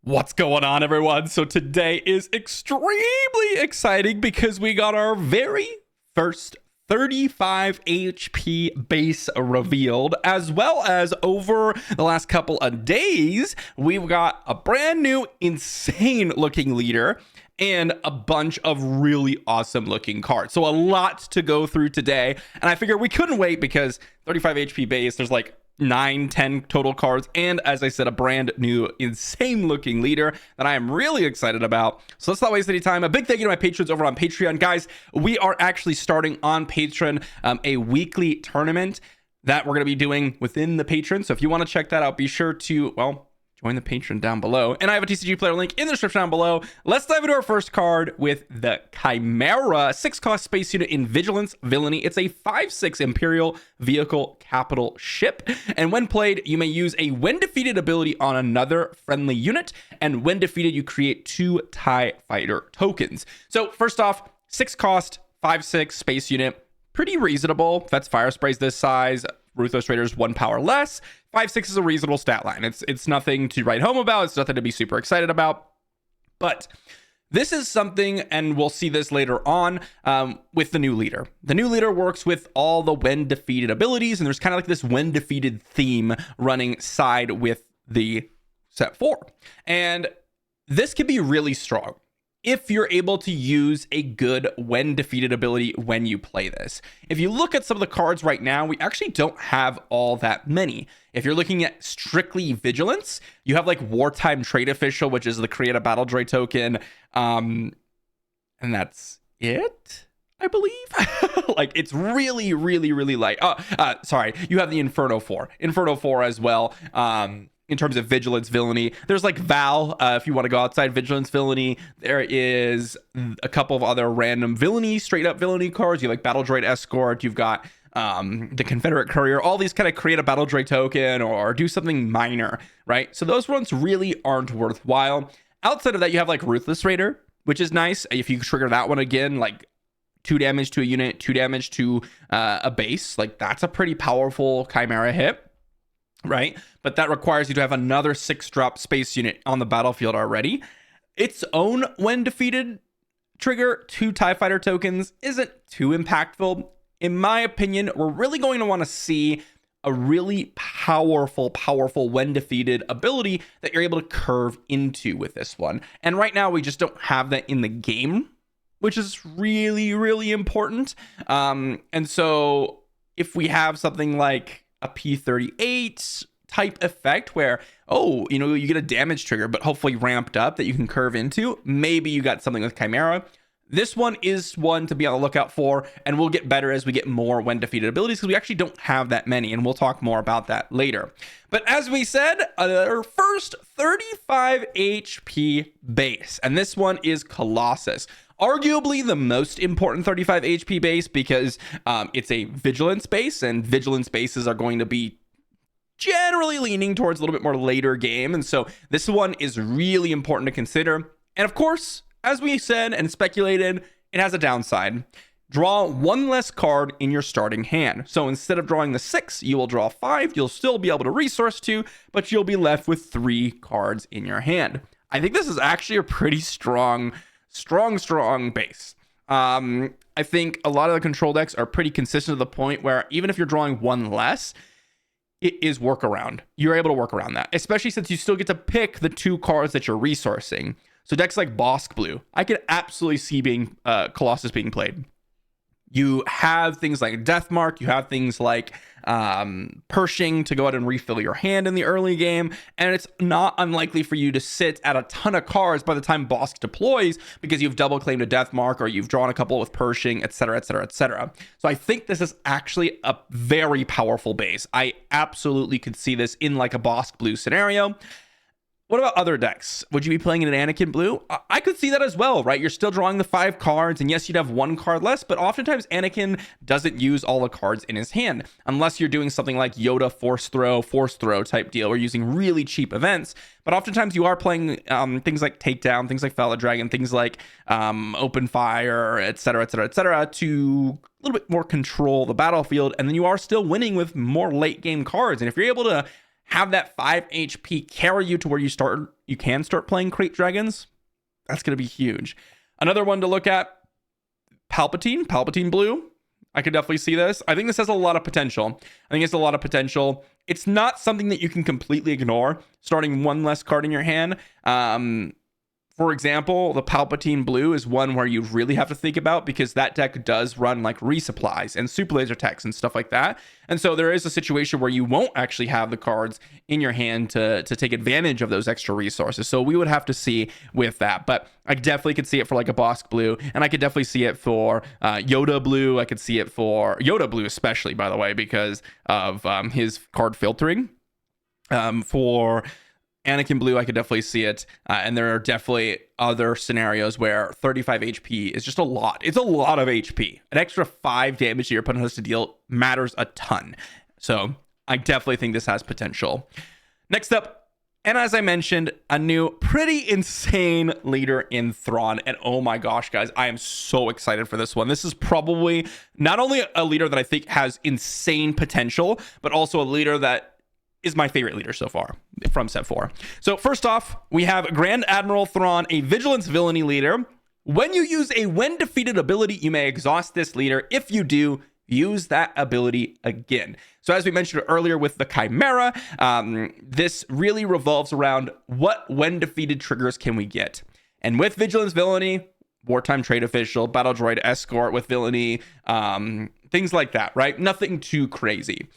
What's going on, everyone? So today is extremely exciting because we got our very first 35 HP base revealed, as well as over the last couple of days, we've got a brand new insane looking leader and a bunch of really awesome looking cards. So a lot to go through today. And I figured we couldn't wait because 35 HP base, there's like 9-10 total cards, and as I said, a brand new insane looking leader that I am really excited about. So let's not waste any time. A big thank you to my patrons over on Patreon. Guys, we are actually starting on Patreon a weekly tournament that we're going to be doing within the patron. So if you want to check that out, be sure to, well, join the patron down below. And I have a TCG player link in the description down below. Let's dive into our first card with the Chimera, 6-cost space unit in Vigilance Villainy. It's a 5/6 Imperial Vehicle Capital Ship. And when played, you may use a when defeated ability on another friendly unit. And when defeated, you create 2 TIE Fighter tokens. So first off, 6-cost, 5/6 space unit. Pretty reasonable. That's fire sprays this size. Ruthless Raiders 1 power less. 5/6 is a reasonable stat line. It's nothing to write home about. It's nothing to be super excited about. But this is something, and we'll see this later on with the new leader. The new leader works with all the when defeated abilities, and there's kind of like this when defeated theme running side with the set 4. And this can be really strong if you're able to use a good when defeated ability when you play this. If you look at some of the cards right now, we actually don't have all that many. If you're looking at strictly Vigilance, you have like Wartime Trade Official, which is the create a battle droid token. And that's it, I believe. Like, it's really, really, really light. Sorry, you have the Inferno 4 as well. In terms of Vigilance Villainy, there's like Val, if you want to go outside Vigilance Villainy. There is a couple of other random villainy, straight up villainy cards. You like Battle Droid Escort, you've got the Confederate Courier, all these kind of create a Battle Droid token or do something minor, right? So those ones really aren't worthwhile. Outside of that, you have like Ruthless Raider, which is nice. If you trigger that one again, like 2 damage to a unit, 2 damage to a base, like that's a pretty powerful Chimera hit, right? But that requires you to have another 6-drop space unit on the battlefield already. Its own when defeated trigger 2 TIE Fighter tokens isn't too impactful. In my opinion, we're really going to want to see a really powerful when defeated ability that you're able to curve into with this one. And right now we just don't have that in the game, which is really, really important. And so if we have something like a P38 type effect where, you get a damage trigger, but hopefully ramped up that you can curve into, maybe you got something with Chimera. This one is one to be on the lookout for, and we'll get better as we get more when defeated abilities because we actually don't have that many, and we'll talk more about that later. But as we said, our first 35 HP base, and this one is Colossus. Arguably the most important 35 HP base because it's a Vigilance base, and Vigilance bases are going to be generally leaning towards a little bit more later game. And so this one is really important to consider. And of course, as we said and speculated, it has a downside. Draw 1 less card in your starting hand. So instead of drawing the 6, you will draw 5. You'll still be able to resource 2, but you'll be left with 3 cards in your hand. I think this is actually a pretty strong base. I think a lot of the control decks are pretty consistent to the point where even if you're drawing 1 less, it is workaround. You're able to work around that, especially since you still get to pick the 2 cards that you're resourcing. So decks like Bosk Blue, I could absolutely see Colossus being played. You have things like Deathmark, you have things like Pershing to go out and refill your hand in the early game, and it's not unlikely for you to sit at a ton of cards by the time Bosk deploys because you've double claimed a Deathmark or you've drawn a couple with Pershing, etc, etc, etc. So I think this is actually a very powerful base. I absolutely could see this in like a Bosk Blue scenario. What about other decks? Would you be playing in an Anakin Blue? I could see that as well, right? You're still drawing the 5 cards, and yes, you'd have 1 card less, but oftentimes Anakin doesn't use all the cards in his hand, unless you're doing something like Yoda Force Throw type deal, or using really cheap events. But oftentimes you are playing things like Takedown, things like Fellow Dragon, things like Open Fire, etc., etc., etc., to a little bit more control the battlefield, and then you are still winning with more late game cards. And if you're able to have that 5 HP carry you to where you start you can start playing Crate Dragons. That's going to be huge. Another one to look at, Palpatine Blue. I could definitely see this. I think this has a lot of potential. It's not something that you can completely ignore, starting one less card in your hand. For example, the Palpatine Blue is one where you really have to think about, because that deck does run like resupplies and super laser techs and stuff like that. And so there is a situation where you won't actually have the cards in your hand to take advantage of those extra resources. So we would have to see with that. But I definitely could see it for like a Bosk Blue, and I could definitely see it for Yoda Blue. I could see it for Yoda Blue, especially, by the way, because of his card filtering. For Anakin Blue, I could definitely see it. And there are definitely other scenarios where 35 HP is just a lot. It's a lot of HP. An extra 5 damage that your opponent has to deal matters a ton. So I definitely think this has potential. Next up, and as I mentioned, a new pretty insane leader in Thrawn. And oh my gosh, guys, I am so excited for this one. This is probably not only a leader that I think has insane potential, but also a leader that is my favorite leader so far from set 4. So first off, we have Grand Admiral Thrawn, a vigilance villainy leader. When you use a when defeated ability, you may exhaust this leader. If you do, use that ability again. So as we mentioned earlier with the Chimera, this really revolves around what when defeated triggers can we get. And with vigilance villainy, wartime trade official, battle droid escort with villainy, things like that, right? Nothing too crazy.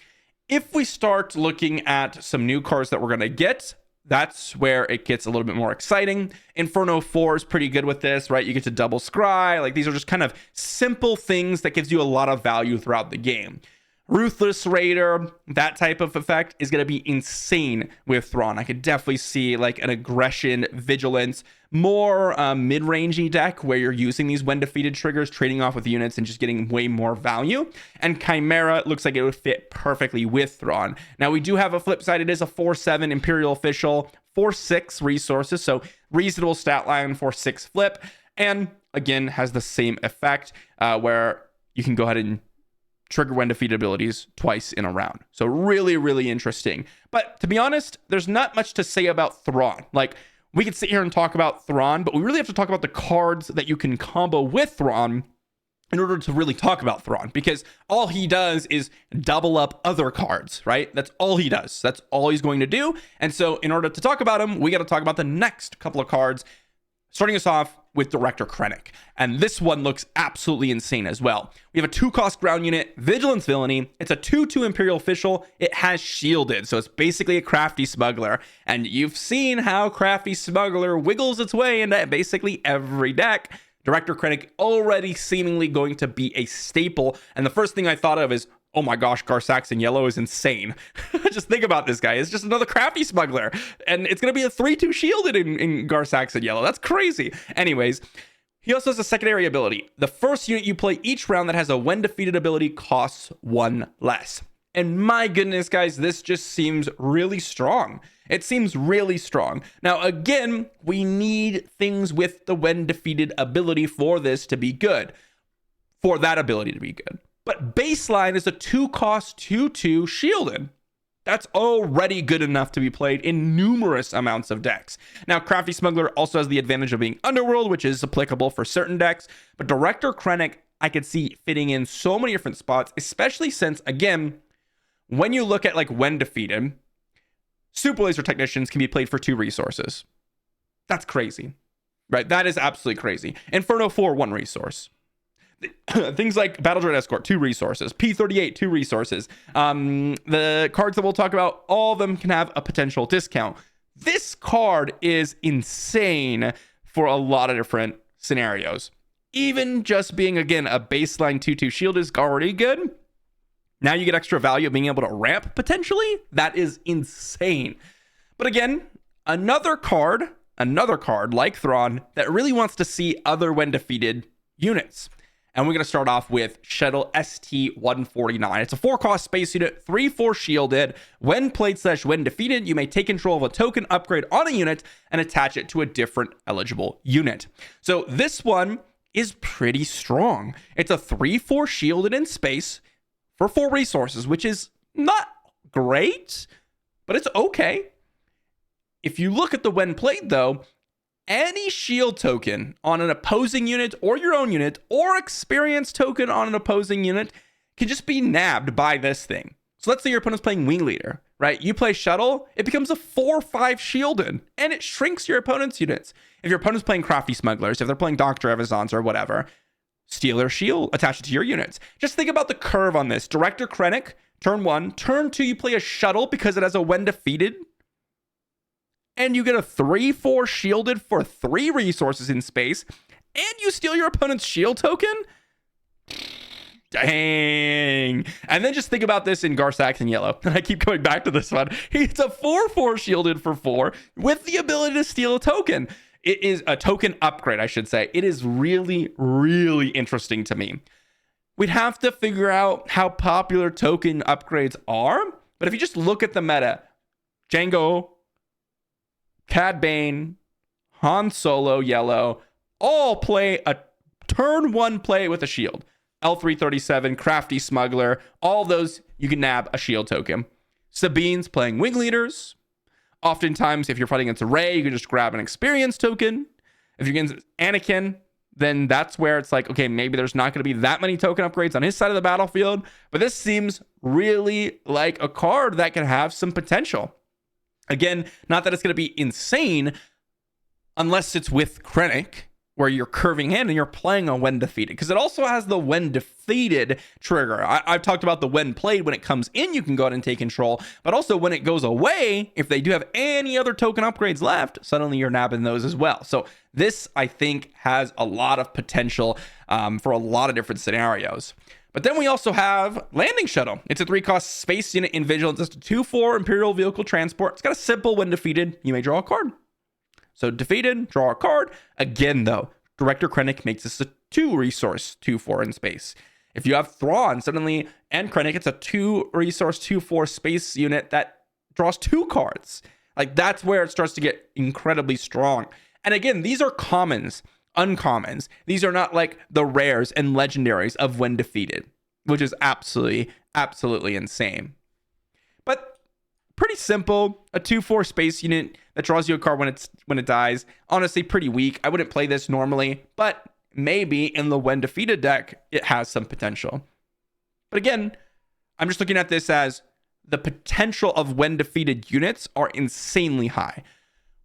If we start looking at some new cards that we're going to get, that's where it gets a little bit more exciting. Inferno 4 is pretty good with this, right? You get to double scry. Like, these are just kind of simple things that gives you a lot of value throughout the game. Ruthless Raider, that type of effect is going to be insane with Thrawn. I could definitely see like an aggression, vigilance, more mid-rangey deck where you're using these when defeated triggers, trading off with units and just getting way more value. And Chimera looks like it would fit perfectly with Thrawn. Now we do have a flip side. It is a 4/7 Imperial official, 4/6 resources, so reasonable stat line for 6 flip. And again, has the same effect where you can go ahead and trigger when defeated abilities twice in a round. So really, really interesting. But to be honest, there's not much to say about Thrawn. Like, we could sit here and talk about Thrawn, but we really have to talk about the cards that you can combo with Thrawn in order to really talk about Thrawn, because all he does is double up other cards, right? That's all he does. That's all he's going to do. And so in order to talk about him, we got to talk about the next couple of cards, starting us off with Director Krennic. And this one looks absolutely insane as well. We have a 2-cost ground unit, Vigilance Villainy. It's a 2/2 Imperial official. It has shielded, so it's basically a crafty smuggler. And you've seen how crafty smuggler wiggles its way into basically every deck. Director Krennic already seemingly going to be a staple. And the first thing I thought of is, oh my gosh, Gar-Saxon Yellow is insane. Just think about this guy. It's just another crafty smuggler. And it's going to be a 3/2 shielded in Gar-Saxon Yellow. That's crazy. Anyways, he also has a secondary ability. The first unit you play each round that has a when defeated ability costs 1 less. And my goodness, guys, this just seems really strong. It seems really strong. Now, again, we need things with the when defeated ability for this to be good. For that ability to be good. But baseline is a 2-cost 2/2 shielded. That's already good enough to be played in numerous amounts of decks. Now, Crafty Smuggler also has the advantage of being Underworld, which is applicable for certain decks. But Director Krennic, I could see fitting in so many different spots, especially since, again, when you look at like when defeated, Super Laser Technicians can be played for 2 resources. That's crazy, right? That is absolutely crazy. Inferno 4, 1 resource. Things like Battle Droid Escort, 2 resources. P38, 2 resources. The cards that we'll talk about, all of them can have a potential discount. This card is insane for a lot of different scenarios. Even just being, again, a baseline 2/2 shield is already good. Now you get extra value of being able to ramp, potentially. That is insane. But again, another card like Thrawn that really wants to see other when defeated units. And we're going to start off with Shuttle ST-149. It's a 4-cost space unit, 3/4 shielded. When played / when defeated, you may take control of a token upgrade on a unit and attach it to a different eligible unit. So this one is pretty strong. It's a 3/4 shielded in space for 4 resources, which is not great, but it's okay. if you look at the when played though, any shield token on an opposing unit or your own unit or experience token on an opposing unit can just be nabbed by this thing. So let's say your opponent's playing Wing Leader, right? You play Shuttle, it becomes a 4/5 shielded, and it shrinks your opponent's units. If your opponent's playing Crafty Smugglers, if they're playing Dr. Evazans or whatever, steal their shield, attach it to your units. Just think about the curve on this. Director Krennic, turn 1. Turn 2, you play a Shuttle because it has a when defeated, and you get a 3/4 shielded for 3 resources in space, and you steal your opponent's shield token? Dang. And then just think about this in Garsax and Yellow. And I keep coming back to this one. It's a 4/4 shielded for 4 with the ability to steal a token. It is a token upgrade, I should say. It is really, really interesting to me. We'd have to figure out how popular token upgrades are. But if you just look at the meta, Django, Cad Bane, Han Solo, Yellow, all play a turn 1 play with a shield. L337, Crafty Smuggler, all those you can nab a shield token. Sabine's playing Wing Leaders. Oftentimes, if you're fighting against a Rey, you can just grab an experience token. If you're against Anakin, then that's where it's like, okay, maybe there's not going to be that many token upgrades on his side of the battlefield. But this seems really like a card that can have some potential. Again, not that it's going to be insane unless it's with Krennic, where you're curving hand and you're playing a when defeated, because it also has the when defeated trigger. I've talked about the when played. When it comes in, you can go ahead and take control, but also when it goes away, if they do have any other token upgrades left, suddenly you're nabbing those as well. So this, I think, has a lot of potential for a lot of different scenarios. But then we also have Landing Shuttle. It's a 3-cost space unit in Vigilance. It's a 2/4 Imperial Vehicle Transport. It's got a simple when defeated, you may draw a card. So defeated, draw a card. Again, though, Director Krennic makes this a 2-resource 2/4 in space. If you have Thrawn suddenly and Krennic, it's a 2-resource 2/4 space unit that draws 2 cards. Like, that's where it starts to get incredibly strong. And again, these are commons, uncommons. These are not like the rares and legendaries of when defeated, which is absolutely insane. But pretty simple, a 2/4 space unit that draws you a card when it dies. Honestly, pretty weak. I wouldn't play this normally, but maybe in the when defeated deck, it has some potential. But again, I'm just looking at this as the potential of when defeated units are insanely high.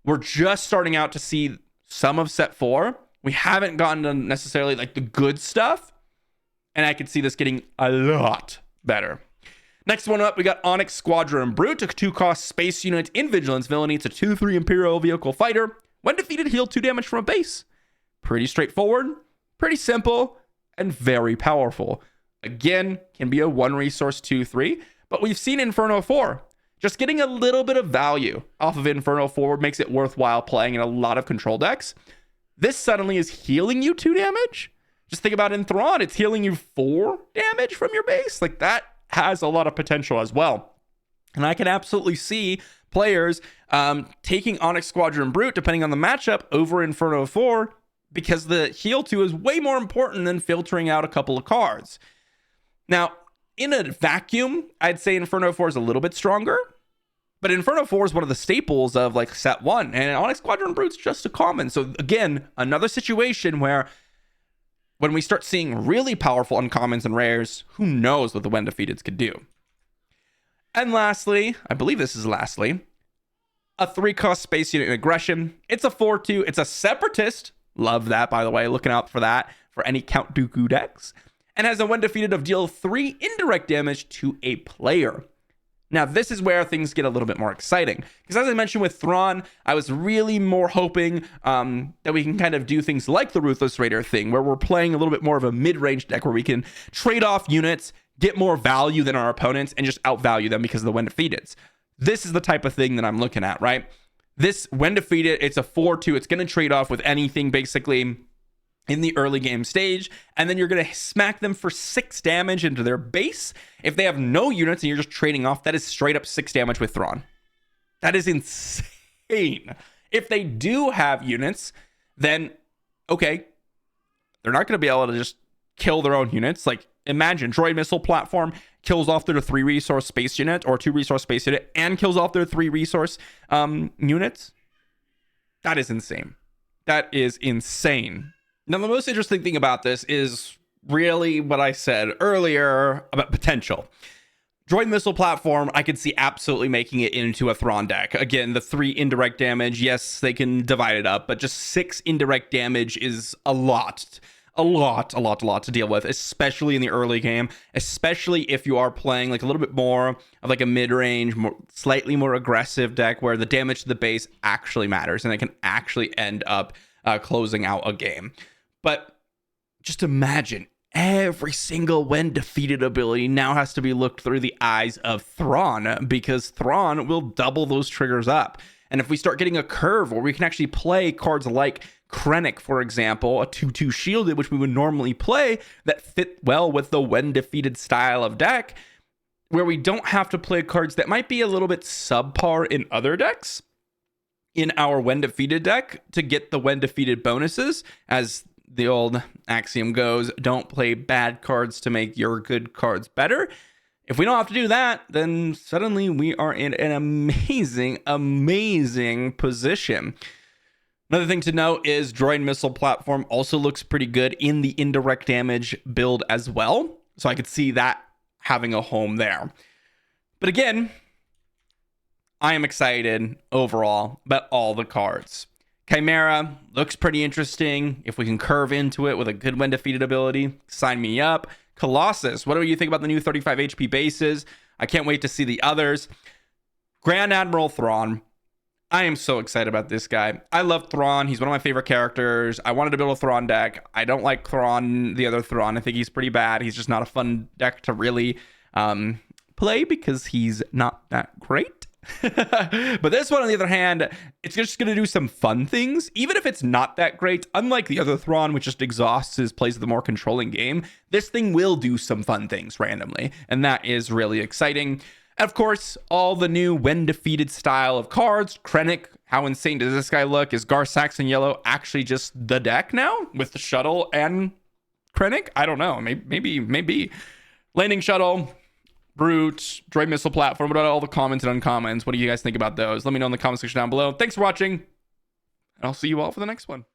We're just starting out to see some of set 4. We haven't gotten to necessarily like the good stuff, and I could see this getting a lot better. Next one up, we got Onyx, Squadron, Brute, a 2-cost space unit in Vigilance Villainy. It's a 2/3 Imperial Vehicle Fighter. When defeated, heal 2 damage from a base. Pretty straightforward, pretty simple, and very powerful. Again, can be a 1-resource 2/3, but we've seen Inferno 4. Just getting a little bit of value off of Inferno 4 makes it worthwhile playing in a lot of control decks. This suddenly is healing you 2 damage. Just think about in Thrawn, it's healing you 4 damage from your base. Like, that has a lot of potential as well. And I can absolutely see players taking Onyx, Squadron, Brute, depending on the matchup, over Inferno 4, because the heal 2 is way more important than filtering out a couple of cards. Now, in a vacuum, I'd say Inferno 4 is a little bit stronger, but Inferno 4 is one of the staples of like set 1, and Onyx, Squadron, Brute's just a common. So again, another situation where when we start seeing really powerful uncommons and rares, who knows what the when defeateds could do. And lastly, I believe this is lastly, a 3-cost space unit in Aggression. It's a 4/2. It's a separatist. Love that, by the way. Looking out for that for any Count Dooku decks. And has a when defeated of deal 3 indirect damage to a player. Now, this is where things get a little bit more exciting. Because as I mentioned with Thrawn, I was really more hoping that we can kind of do things like the Ruthless Raider thing, where we're playing a little bit more of a mid-range deck where we can trade off units, get more value than our opponents, and just outvalue them because of the when defeateds. This is the type of thing that I'm looking at, right? This, when defeated, it's a 4/2. It's going to trade off with anything, basically, in the early game stage, and then you're going to smack them for 6 damage into their base. If they have no units and you're just trading off, that is straight up 6 damage with Thrawn. That is insane. If they do have units, then okay, they're not going to be able to just kill their own units. Like, imagine droid missile platform kills off their 3 resource space unit or 2 resource space unit and kills off their 3 resource units. That is insane. That is insane. Now, the most interesting thing about this is really what I said earlier about potential. Droid missile platform, I could see absolutely making it into a Thrawn deck. Again, the 3 indirect damage, yes, they can divide it up, but just 6 indirect damage is a lot to deal with, especially in the early game, especially if you are playing like a little bit more of like a mid-range, slightly more aggressive deck where the damage to the base actually matters and it can actually end up closing out a game. But just imagine every single when defeated ability now has to be looked through the eyes of Thrawn, because Thrawn will double those triggers up. And if we start getting a curve where we can actually play cards like Krennic, for example, a 2/2 shielded, which we would normally play, that fit well with the when defeated style of deck, where we don't have to play cards that might be a little bit subpar in other decks in our when defeated deck to get the when defeated bonuses. As the old axiom goes, don't play bad cards to make your good cards better. If we don't have to do that, then suddenly we are in an amazing position. Another thing to note is droid missile platform also looks pretty good in the indirect damage build as well. So I could see that having a home there. But again, I am excited overall about all the cards. Chimera looks pretty interesting. If we can curve into it with a good when defeated ability, sign me up. Colossus, what do you think about the new 35 HP bases? I can't wait to see the others. Grand Admiral Thrawn. I am so excited about this guy. I love Thrawn. He's one of my favorite characters. I wanted to build a Thrawn deck. I don't like Thrawn, the other Thrawn. I think he's pretty bad. He's just not a fun deck to really play because he's not that great. But this one, on the other hand, it's just going to do some fun things, even if it's not that great. Unlike the other Thrawn, which just exhausts his plays of the more controlling game, this thing will do some fun things randomly, and that is really exciting. And of course, all the new when defeated style of cards. Krennic, how insane does this guy look? Is Gar Saxon Yellow actually just the deck now with the Shuttle and Krennic? I don't know. Maybe. Landing Shuttle, Brute, droid missile platform. What about all the comments and uncommons? What do you guys think about those? Let me know in the comment section down below. Thanks for watching, and I'll see you all for the next one.